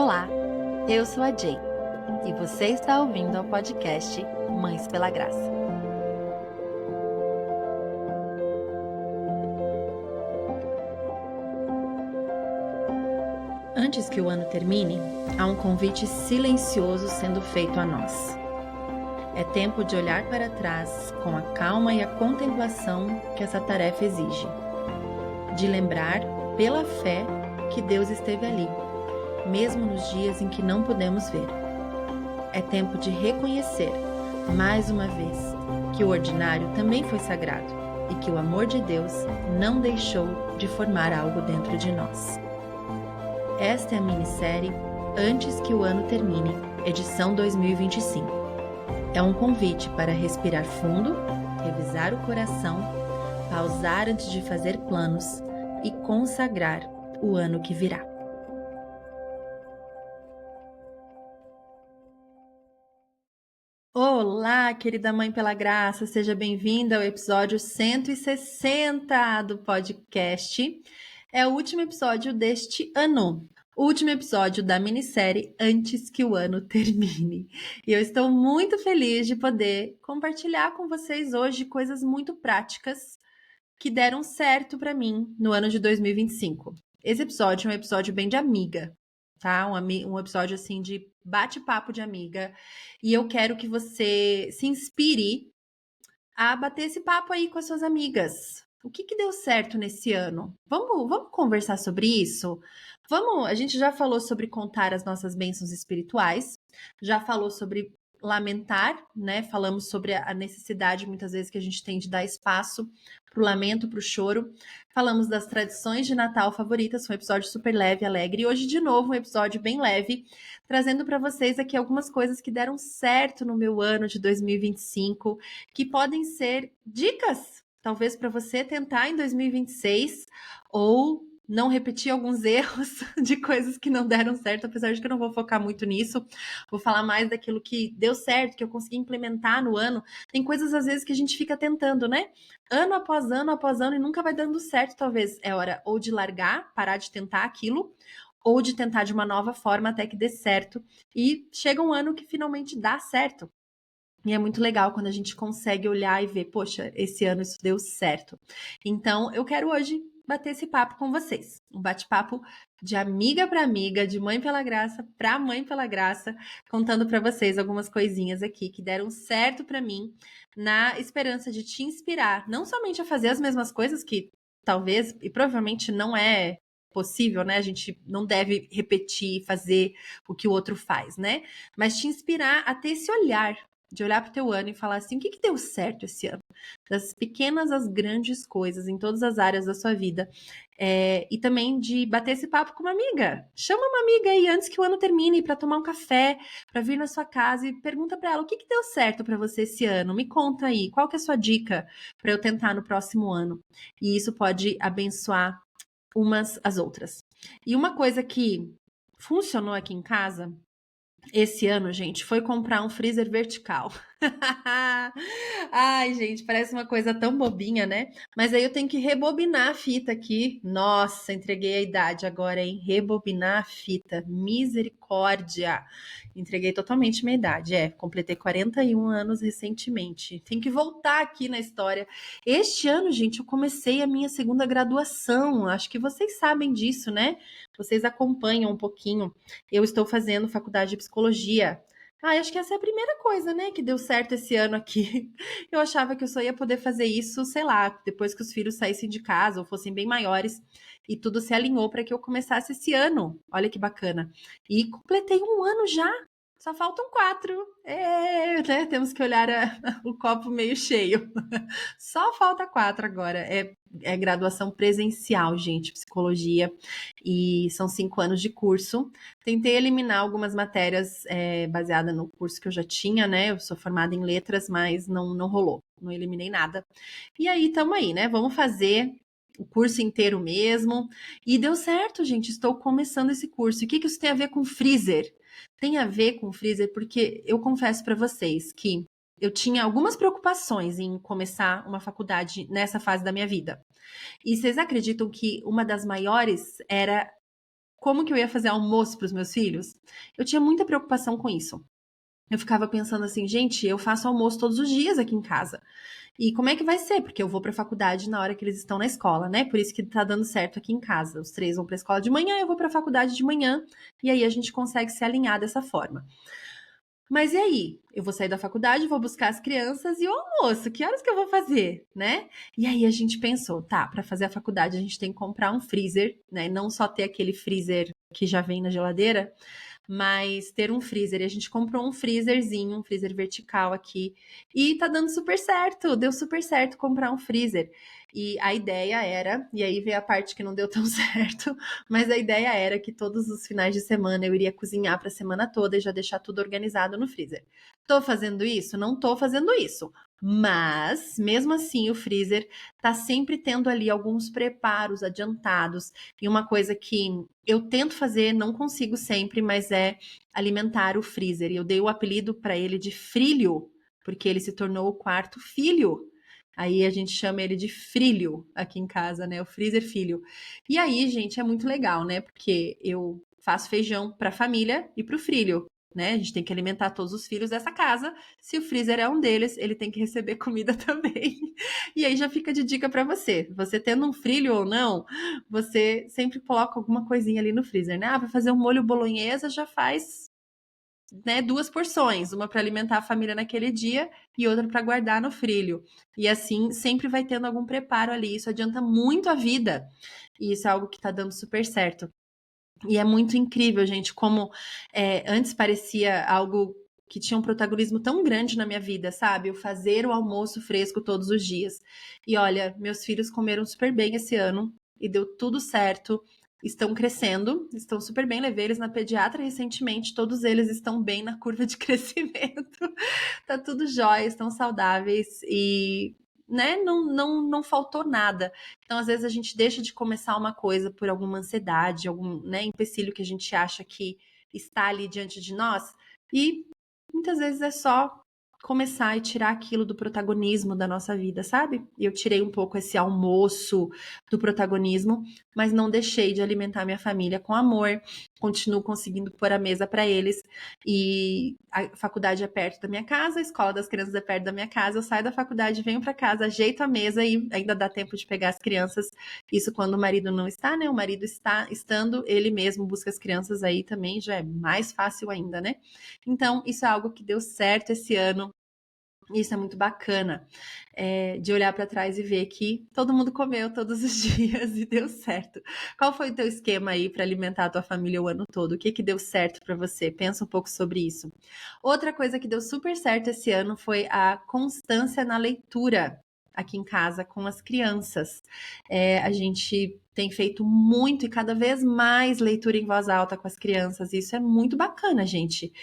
Olá, eu sou a Jay e você está ouvindo ao podcast Mães pela Graça. Antes que o ano termine, há um convite silencioso sendo feito a nós. É tempo de olhar para trás com a calma e a contemplação que essa tarefa exige. De lembrar, pela fé, que Deus esteve ali, mesmo nos dias em que não podemos ver. É tempo de reconhecer, mais uma vez, que o ordinário também foi sagrado e que o amor de Deus não deixou de formar algo dentro de nós. Esta é a minissérie Antes que o Ano Termine, edição 2025. É um convite para respirar fundo, revisar o coração, pausar antes de fazer planos e consagrar o ano que virá. Olá, querida Mãe pela Graça, seja bem-vinda ao episódio 160 do podcast. É o último episódio deste ano, o último episódio da minissérie Antes que o Ano Termine. E eu estou muito feliz de poder compartilhar com vocês hoje coisas muito práticas que deram certo para mim no ano de 2025. Esse episódio é um episódio bem de amiga, tá? Um episódio assim de bate-papo de amiga. E eu quero que você se inspire a bater esse papo aí com as suas amigas. O que deu certo nesse ano? Vamos conversar sobre isso? A gente já falou sobre contar as nossas bênçãos espirituais, já falou sobre lamentar, né? Falamos sobre a necessidade, muitas vezes, que a gente tem de dar espaço para o lamento, para o choro. Falamos das tradições de Natal favoritas, foi um episódio super leve, alegre. E hoje, de novo, um episódio bem leve, trazendo para vocês aqui algumas coisas que deram certo no meu ano de 2025, que podem ser dicas, talvez, para você tentar em 2026 ou não repetir alguns erros de coisas que não deram certo, apesar de que eu não vou focar muito nisso. Vou falar mais daquilo que deu certo, que eu consegui implementar no ano. Tem coisas, às vezes, que a gente fica tentando, né? Ano após ano, e nunca vai dando certo, talvez. É hora ou de largar, parar de tentar aquilo, ou de tentar de uma nova forma até que dê certo. E chega um ano que finalmente dá certo. E é muito legal quando a gente consegue olhar e ver, poxa, esse ano isso deu certo. Então, eu quero hoje bater esse papo com vocês. Um bate-papo de amiga para amiga, de mãe pela graça para mãe pela graça, contando para vocês algumas coisinhas aqui que deram certo para mim, na esperança de te inspirar, não somente a fazer as mesmas coisas que talvez e provavelmente não é possível, né? A gente não deve repetir, fazer o que o outro faz, né? Mas te inspirar a ter esse olhar, de olhar para o teu ano e falar assim, o que deu certo esse ano? Das pequenas às grandes coisas, em todas as áreas da sua vida. E também de bater esse papo com uma amiga. Chama uma amiga aí antes que o ano termine para tomar um café, para vir na sua casa e pergunta para ela, o que deu certo para você esse ano? Me conta aí, qual que é a sua dica para eu tentar no próximo ano? E isso pode abençoar umas às outras. E uma coisa que funcionou aqui em casa esse ano, gente, foi comprar um freezer vertical. Ai, gente, parece uma coisa tão bobinha, né? Mas aí eu tenho que rebobinar a fita aqui. Nossa, entreguei a idade agora, hein? Rebobinar a fita. Misericórdia! Entreguei totalmente minha idade. Completei 41 anos recentemente. Tem que voltar aqui na história. Este ano, gente, eu comecei a minha segunda graduação. Acho que vocês sabem disso, né? Vocês acompanham um pouquinho. Eu estou fazendo faculdade de psicologia. Acho que essa é a primeira coisa, né, que deu certo esse ano aqui. Eu achava que eu só ia poder fazer isso, sei lá, depois que os filhos saíssem de casa ou fossem bem maiores. E tudo se alinhou para que eu começasse esse ano. Olha que bacana. E completei um ano já. Só faltam 4. Né? Temos que olhar o copo meio cheio. Só falta 4 agora. É graduação presencial, gente, psicologia. E são 5 anos de curso. Tentei eliminar algumas matérias baseadas no curso que eu já tinha, né? Eu sou formada em letras, mas não rolou. Não eliminei nada. E aí, tamo aí, né? Vamos fazer o curso inteiro mesmo. E deu certo, gente. Estou começando esse curso. E o que isso tem a ver com freezer? Tem a ver com freezer porque eu confesso para vocês que eu tinha algumas preocupações em começar uma faculdade nessa fase da minha vida. E vocês acreditam que uma das maiores era como que eu ia fazer almoço para os meus filhos, eu tinha muita preocupação com isso. Eu ficava pensando assim, gente, eu faço almoço todos os dias aqui em casa. E como é que vai ser? Porque eu vou para a faculdade na hora que eles estão na escola, né? Por isso que tá dando certo aqui em casa. Os três vão para a escola de manhã, eu vou para a faculdade de manhã, e aí a gente consegue se alinhar dessa forma. Mas e aí? Eu vou sair da faculdade, vou buscar as crianças e o almoço, que horas que eu vou fazer, né? E aí a gente pensou, tá, para fazer a faculdade a gente tem que comprar um freezer, né? Não só ter aquele freezer que já vem na geladeira, mas ter um freezer. E a gente comprou um freezerzinho, um freezer vertical aqui, e tá dando super certo, deu super certo comprar um freezer. E a ideia era, e aí veio a parte que não deu tão certo, mas a ideia era que todos os finais de semana eu iria cozinhar para a semana toda e já deixar tudo organizado no freezer. Tô fazendo isso? Não tô fazendo isso. Mas, mesmo assim, o freezer tá sempre tendo ali alguns preparos adiantados. E uma coisa que eu tento fazer, não consigo sempre, mas é alimentar o freezer. E eu dei o apelido para ele de Frilho, porque ele se tornou o quarto filho. Aí a gente chama ele de Frilho aqui em casa, né? O freezer filho. E aí, gente, é muito legal, né? Porque eu faço feijão para a família e para o filho, né? A gente tem que alimentar todos os filhos dessa casa. Se o freezer é um deles, ele tem que receber comida também. E aí já fica de dica para você. Você tendo um filho ou não, você sempre coloca alguma coisinha ali no freezer, né? Ah, vai fazer um molho bolonhesa, já faz, né, duas porções, uma para alimentar a família naquele dia e outra para guardar no frilho. E assim, sempre vai tendo algum preparo ali. Isso adianta muito a vida. E isso é algo que está dando super certo. E é muito incrível, gente, como antes parecia algo que tinha um protagonismo tão grande na minha vida, sabe? Eu fazer o almoço fresco todos os dias. E olha, meus filhos comeram super bem esse ano e deu tudo certo. Estão crescendo, estão super bem. Levei eles na pediatra recentemente, todos eles estão bem na curva de crescimento. Tá tudo jóia, estão saudáveis e, né, não faltou nada. Então, às vezes, a gente deixa de começar uma coisa por alguma ansiedade, algum, né, empecilho que a gente acha que está ali diante de nós, e muitas vezes é só começar e tirar aquilo do protagonismo da nossa vida, sabe? Eu tirei um pouco esse almoço do protagonismo, mas não deixei de alimentar minha família com amor, continuo conseguindo pôr a mesa para eles, e a faculdade é perto da minha casa, a escola das crianças é perto da minha casa, eu saio da faculdade, venho para casa, ajeito a mesa e ainda dá tempo de pegar as crianças. Isso quando o marido não está, né? O marido está estando, ele mesmo busca as crianças aí também, já é mais fácil ainda, né? Então, isso é algo que deu certo esse ano. Isso é muito bacana, de olhar para trás e ver que todo mundo comeu todos os dias e deu certo. Qual foi o teu esquema aí para alimentar a tua família o ano todo? O que que deu certo para você? Pensa um pouco sobre isso. Outra coisa que deu super certo esse ano foi a constância na leitura aqui em casa com as crianças. A gente tem feito muito e cada vez mais leitura em voz alta com as crianças. Isso é muito bacana, gente.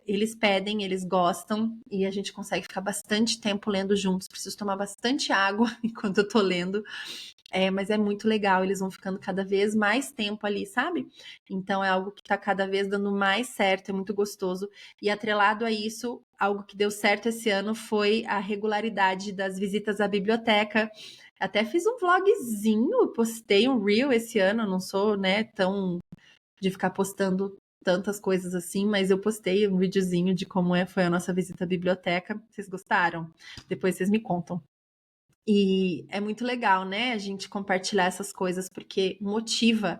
Eles pedem, eles gostam e a gente consegue ficar bastante tempo lendo juntos. Preciso tomar bastante água enquanto eu tô lendo. Mas é muito legal, eles vão ficando cada vez mais tempo ali, sabe? Então é algo que tá cada vez dando mais certo, é muito gostoso. E atrelado a isso, algo que deu certo esse ano foi a regularidade das visitas à biblioteca. Até fiz um vlogzinho, postei um reel esse ano, não sou, né, tão de ficar postando tantas coisas assim, mas eu postei um videozinho de como foi a nossa visita à biblioteca. Vocês gostaram? Depois vocês me contam. E é muito legal, né, a gente compartilhar essas coisas, porque motiva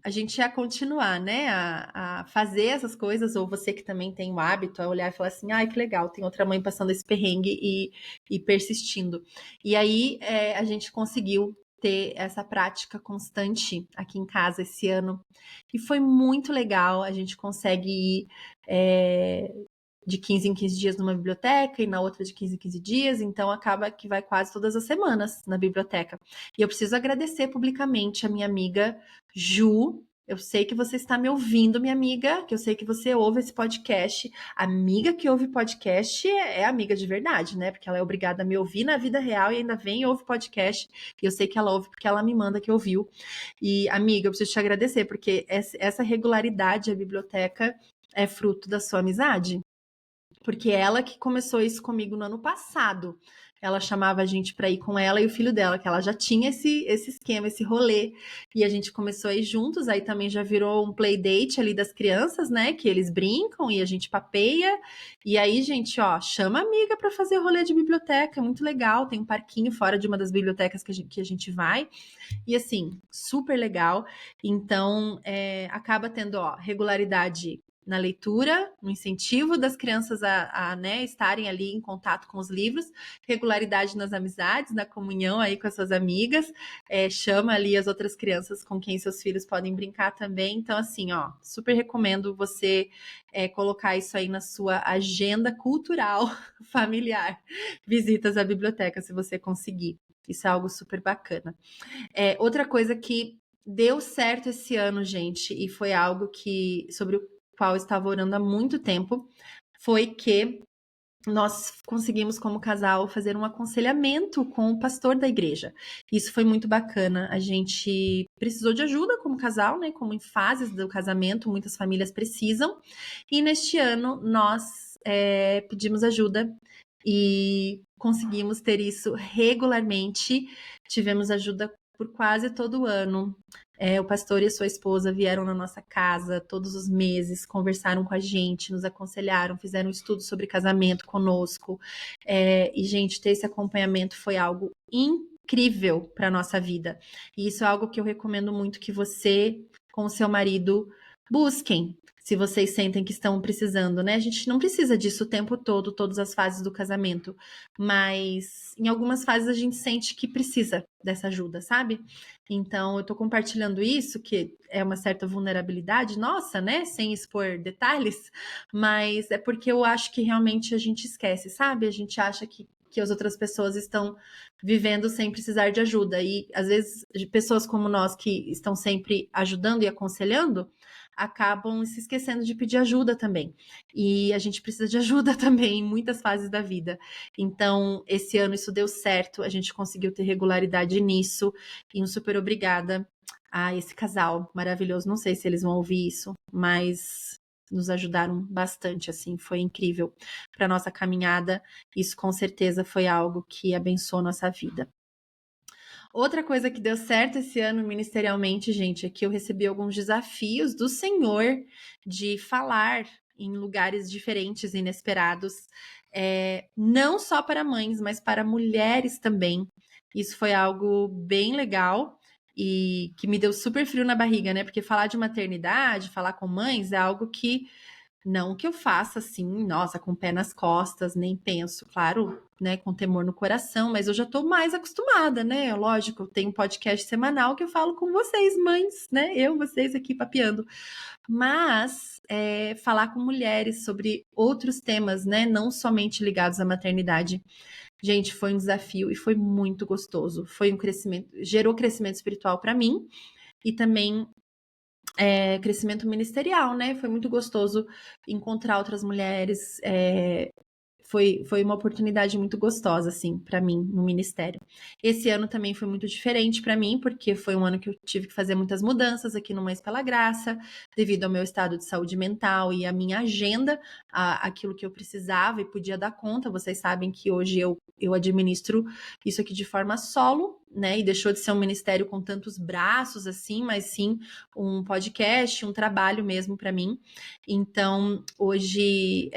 a gente a continuar, né, a fazer essas coisas, ou você que também tem o hábito, a olhar e falar assim, ai, que legal, tem outra mãe passando esse perrengue e persistindo. E aí a gente conseguiu ter essa prática constante aqui em casa esse ano, e foi muito legal, a gente consegue ir de 15 em 15 dias numa biblioteca e na outra de 15 em 15 dias, então acaba que vai quase todas as semanas na biblioteca. E eu preciso agradecer publicamente a minha amiga Ju. Eu sei que você está me ouvindo, minha amiga, que eu sei que você ouve esse podcast. Amiga que ouve podcast é amiga de verdade, né? Porque ela é obrigada a me ouvir na vida real e ainda vem e ouve podcast. E eu sei que ela ouve porque ela me manda que ouviu. E, amiga, eu preciso te agradecer, porque essa regularidade à biblioteca é fruto da sua amizade. Porque ela que começou isso comigo no ano passado. ela chamava a gente para ir com ela e o filho dela, que ela já tinha esse esquema, esse rolê. E a gente começou a ir juntos, aí também já virou um playdate ali das crianças, né? Que eles brincam e a gente papeia. E aí, gente, ó, chama a amiga para fazer rolê de biblioteca, é muito legal. Tem um parquinho fora de uma das bibliotecas que a gente vai. E assim, super legal. Então, acaba tendo, ó, regularidade na leitura, no incentivo das crianças né, estarem ali em contato com os livros, regularidade nas amizades, na comunhão aí com as suas amigas, chama ali as outras crianças com quem seus filhos podem brincar também. Então, assim, ó, super recomendo você colocar isso aí na sua agenda cultural familiar. Visitas à biblioteca, se você conseguir. Isso é algo super bacana. Outra coisa que deu certo esse ano, gente, e foi algo sobre o qual eu estava orando há muito tempo, foi que nós conseguimos, como casal, fazer um aconselhamento com o pastor da igreja. Isso foi muito bacana. A gente precisou de ajuda como casal, né? Como em fases do casamento, muitas famílias precisam. E neste ano nós pedimos ajuda e conseguimos ter isso regularmente. Tivemos ajuda por quase todo o ano. O pastor e a sua esposa vieram na nossa casa todos os meses, conversaram com a gente, nos aconselharam, fizeram um estudo sobre casamento conosco. E, gente, ter esse acompanhamento foi algo incrível para a nossa vida. E isso é algo que eu recomendo muito que você, com o seu marido, busquem. Se vocês sentem que estão precisando, né? A gente não precisa disso o tempo todo, todas as fases do casamento. Mas em algumas fases a gente sente que precisa dessa ajuda, sabe? Então, eu tô compartilhando isso, que é uma certa vulnerabilidade nossa, né? Sem expor detalhes, mas é porque eu acho que realmente a gente esquece, sabe? A gente acha que as outras pessoas estão vivendo sem precisar de ajuda. E, às vezes, pessoas como nós que estão sempre ajudando e aconselhando acabam se esquecendo de pedir ajuda também. E a gente precisa de ajuda também em muitas fases da vida. Então, esse ano isso deu certo, a gente conseguiu ter regularidade nisso. E um super obrigada a esse casal maravilhoso. Não sei se eles vão ouvir isso, mas nos ajudaram bastante, assim, foi incrível para nossa caminhada. Isso com certeza foi algo que abençoou nossa vida. Outra coisa que deu certo esse ano ministerialmente, gente, é que eu recebi alguns desafios do Senhor de falar em lugares diferentes, inesperados, não só para mães, mas para mulheres também. Isso foi algo bem legal e que me deu super frio na barriga, né? Porque falar de maternidade, falar com mães é algo que não que eu faça assim, nossa, com o pé nas costas, nem penso, claro, né, com temor no coração, mas eu já tô mais acostumada, né? Lógico, eu tenho um podcast semanal que eu falo com vocês, mães, né? Vocês aqui papeando. Mas falar com mulheres sobre outros temas, né? Não somente ligados à maternidade. Gente, foi um desafio e foi muito gostoso. Foi um crescimento, gerou crescimento espiritual para mim e também crescimento ministerial, né? Foi muito gostoso encontrar outras mulheres. Foi uma oportunidade muito gostosa, assim, para mim, no ministério. Esse ano também foi muito diferente para mim, porque foi um ano que eu tive que fazer muitas mudanças aqui no Mães pela Graça, devido ao meu estado de saúde mental e a minha agenda, aquilo que eu precisava e podia dar conta. Vocês sabem que hoje eu administro isso aqui de forma solo, né? E deixou de ser um ministério com tantos braços, assim, mas sim um podcast, um trabalho mesmo para mim. Então, hoje,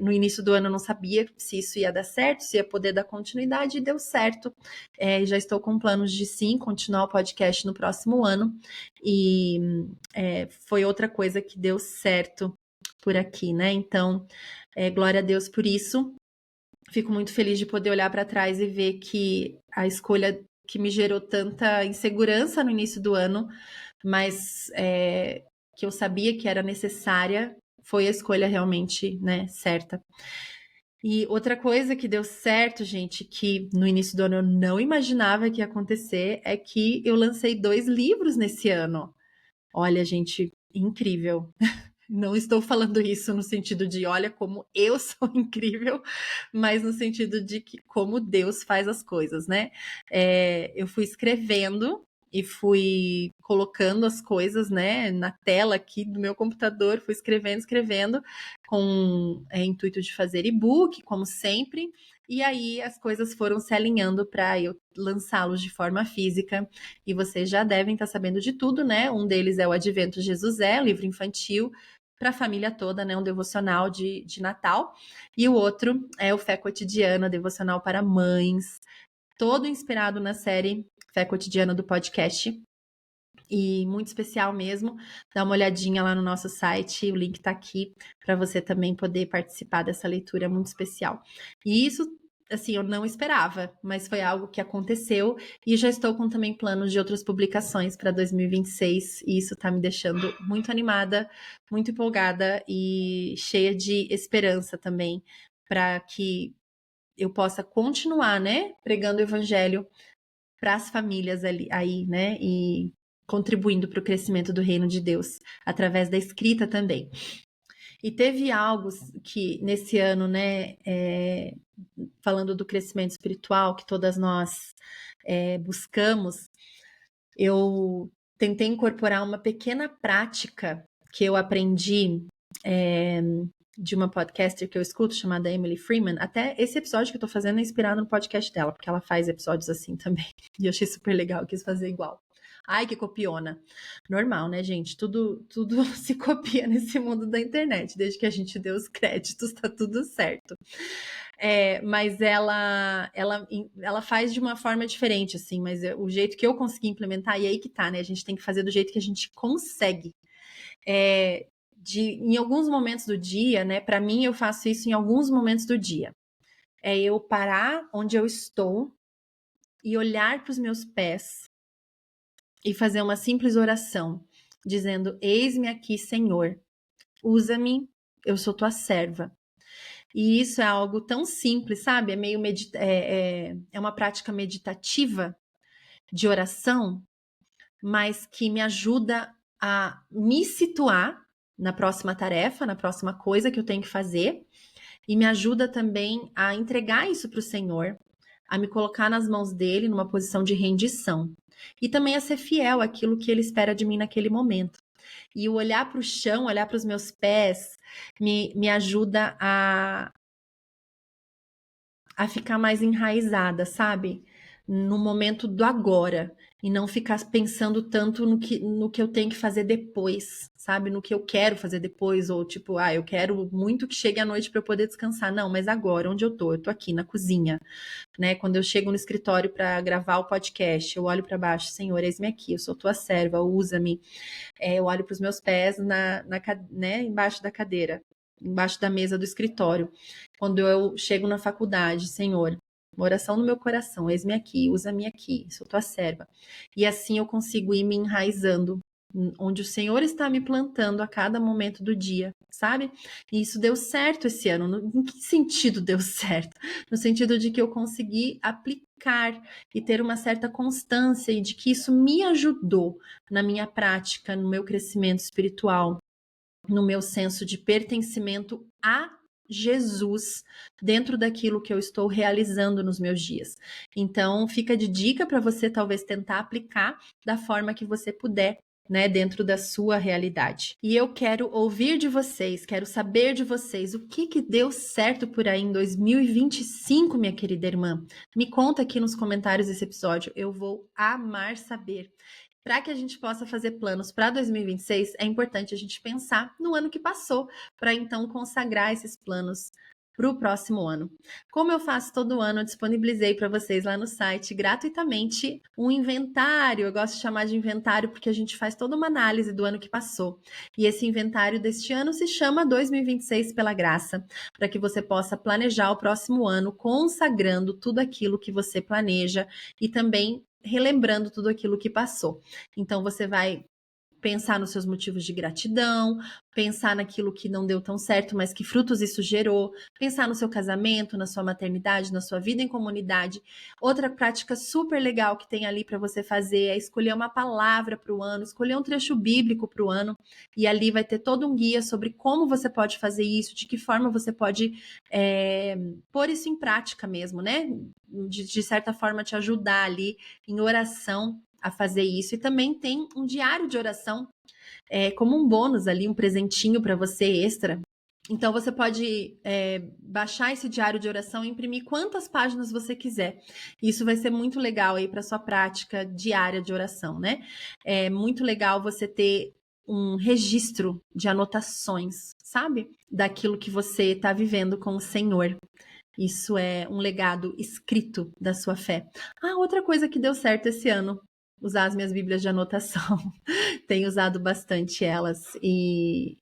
no início do ano, eu não sabia se isso ia dar certo, se ia poder dar continuidade, e deu certo. Já estou com planos de sim continuar o podcast no próximo ano. E foi outra coisa que deu certo por aqui, né? Então, glória a Deus por isso. Fico muito feliz de poder olhar para trás e ver que a escolha que me gerou tanta insegurança no início do ano, mas que eu sabia que era necessária, foi a escolha realmente, né, certa. E outra coisa que deu certo, gente, que no início do ano eu não imaginava que ia acontecer, é que eu lancei 2 livros nesse ano. Olha, gente, incrível. Não estou falando isso no sentido de olha como eu sou incrível, mas no sentido de que como Deus faz as coisas, né? Eu fui escrevendo e fui colocando as coisas, né, na tela aqui do meu computador, fui escrevendo, com intuito de fazer e-book, como sempre. E aí as coisas foram se alinhando para eu lançá-los de forma física. E vocês já devem estar sabendo de tudo, né? Um deles é o Advento Jesus livro infantil para a família toda, né? Um devocional de Natal. E o outro é o Fé Cotidiana, devocional para mães, todo inspirado na série Fé Cotidiana do podcast. E muito especial mesmo. Dá uma olhadinha lá no nosso site, o link tá aqui para você também poder participar dessa leitura muito especial. E isso, assim, eu não esperava, mas foi algo que aconteceu e já estou com também planos de outras publicações para 2026 e isso tá me deixando muito animada, muito empolgada e cheia de esperança também para que eu possa continuar, né, pregando o evangelho para as famílias ali, aí, né, e contribuindo para o crescimento do reino de Deus através da escrita também. E teve algo que nesse ano, né, falando do crescimento espiritual que todas nós buscamos, eu tentei incorporar uma pequena prática que eu aprendi de uma podcaster que eu escuto, chamada Emily Freeman. Até esse episódio que eu tô fazendo é inspirado no podcast dela, porque ela faz episódios assim também. E eu achei super legal, eu quis fazer igual. Ai, que copiona. Normal, né, gente? Tudo se copia nesse mundo da internet. Desde que a gente dê os créditos, tá tudo certo. Mas ela faz de uma forma diferente, assim, mas o jeito que eu consegui implementar, e aí que tá, né? A gente tem que fazer do jeito que a gente consegue. Em alguns momentos do dia, né? Para mim, eu faço isso em alguns momentos do dia. É eu parar onde eu estou e olhar para os meus pés e fazer uma simples oração, dizendo: Eis-me aqui, Senhor, usa-me, eu sou tua serva. E isso é algo tão simples, sabe? É meio é uma prática meditativa de oração, mas que me ajuda a me situar na próxima tarefa, na próxima coisa que eu tenho que fazer, e me ajuda também a entregar isso para o Senhor, a me colocar nas mãos dele numa posição de rendição. E também a ser fiel àquilo que ele espera de mim naquele momento. E o olhar para o chão, olhar para os meus pés, me ajuda a ficar mais enraizada, sabe? No momento do agora. E não ficar pensando tanto no que eu tenho que fazer depois, sabe? No que eu quero fazer depois. Ou tipo, eu quero muito que chegue a noite para eu poder descansar. Não, mas agora, onde eu tô? Eu tô aqui na cozinha, né? Quando eu chego no escritório para gravar o podcast, eu olho para baixo: Senhor, eis-me aqui, eu sou tua serva, usa-me. Eu olho para os meus pés né, embaixo da cadeira, embaixo da mesa do escritório. Quando eu chego na faculdade: Senhor, uma oração no meu coração, eis-me aqui, usa-me aqui, sou tua serva. E assim eu consigo ir me enraizando onde o Senhor está me plantando a cada momento do dia, sabe? E isso deu certo esse ano. Em que sentido deu certo? No sentido de que eu consegui aplicar e ter uma certa constância e de que isso me ajudou na minha prática, no meu crescimento espiritual, no meu senso de pertencimento a Jesus dentro daquilo que eu estou realizando nos meus dias. Então, fica de dica para você talvez tentar aplicar da forma que você puder, né, dentro da sua realidade. E eu quero ouvir de vocês, quero saber de vocês o que deu certo por aí em 2025, minha querida irmã. Me conta aqui nos comentários desse episódio, eu vou amar saber. Para que a gente possa fazer planos para 2026, é importante a gente pensar no ano que passou, para então consagrar esses planos para o próximo ano. Como eu faço todo ano, eu disponibilizei para vocês lá no site gratuitamente um inventário. Eu gosto de chamar de inventário porque a gente faz toda uma análise do ano que passou. E esse inventário deste ano se chama 2026 pela Graça, para que você possa planejar o próximo ano consagrando tudo aquilo que você planeja e também relembrando tudo aquilo que passou. Então você vai pensar nos seus motivos de gratidão, pensar naquilo que não deu tão certo, mas que frutos isso gerou, pensar no seu casamento, na sua maternidade, na sua vida em comunidade. Outra prática super legal que tem ali para você fazer é escolher uma palavra para o ano, escolher um trecho bíblico para o ano, e ali vai ter todo um guia sobre como você pode fazer isso, de que forma você pode pôr isso em prática mesmo, né? De certa forma te ajudar ali em oração a fazer isso. E também tem um diário de oração como um bônus ali, um presentinho para você extra, Então, você pode baixar esse diário de oração e imprimir quantas páginas você quiser. Isso vai ser muito legal aí para sua prática diária de oração, né? É muito legal você ter um registro de anotações, sabe? Daquilo que você está vivendo com o Senhor. Isso é um legado escrito da sua fé. Outra coisa que deu certo esse ano, usar as minhas bíblias de anotação. Tenho usado bastante elas e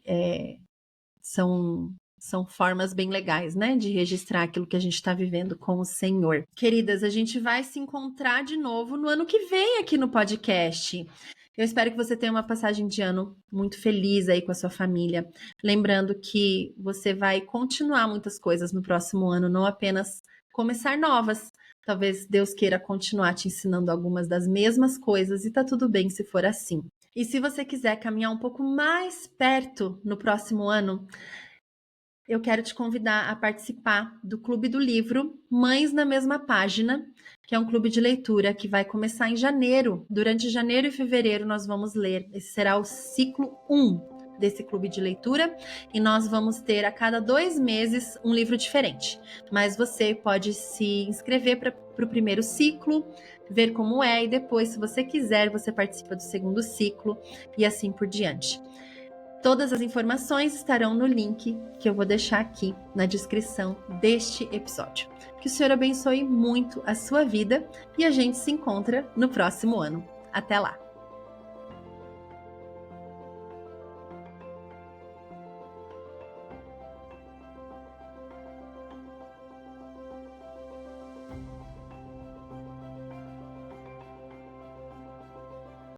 são formas bem legais, né, de registrar aquilo que a gente está vivendo com o Senhor. Queridas, a gente vai se encontrar de novo no ano que vem aqui no podcast. Eu espero que você tenha uma passagem de ano muito feliz aí com a sua família. Lembrando que você vai continuar muitas coisas no próximo ano, não apenas começar novas. Talvez Deus queira continuar te ensinando algumas das mesmas coisas e tá tudo bem se for assim. E se você quiser caminhar um pouco mais perto no próximo ano, eu quero te convidar a participar do Clube do Livro Mães na Mesma Página, que é um clube de leitura que vai começar em janeiro. Durante janeiro e fevereiro nós vamos ler. Esse será o ciclo 1 desse clube de leitura e nós vamos ter a cada 2 meses um livro diferente. Mas você pode se inscrever para o primeiro ciclo, ver como é e depois, se você quiser, você participa do segundo ciclo e assim por diante. Todas as informações estarão no link que eu vou deixar aqui na descrição deste episódio. Que o Senhor abençoe muito a sua vida e a gente se encontra no próximo ano. Até lá!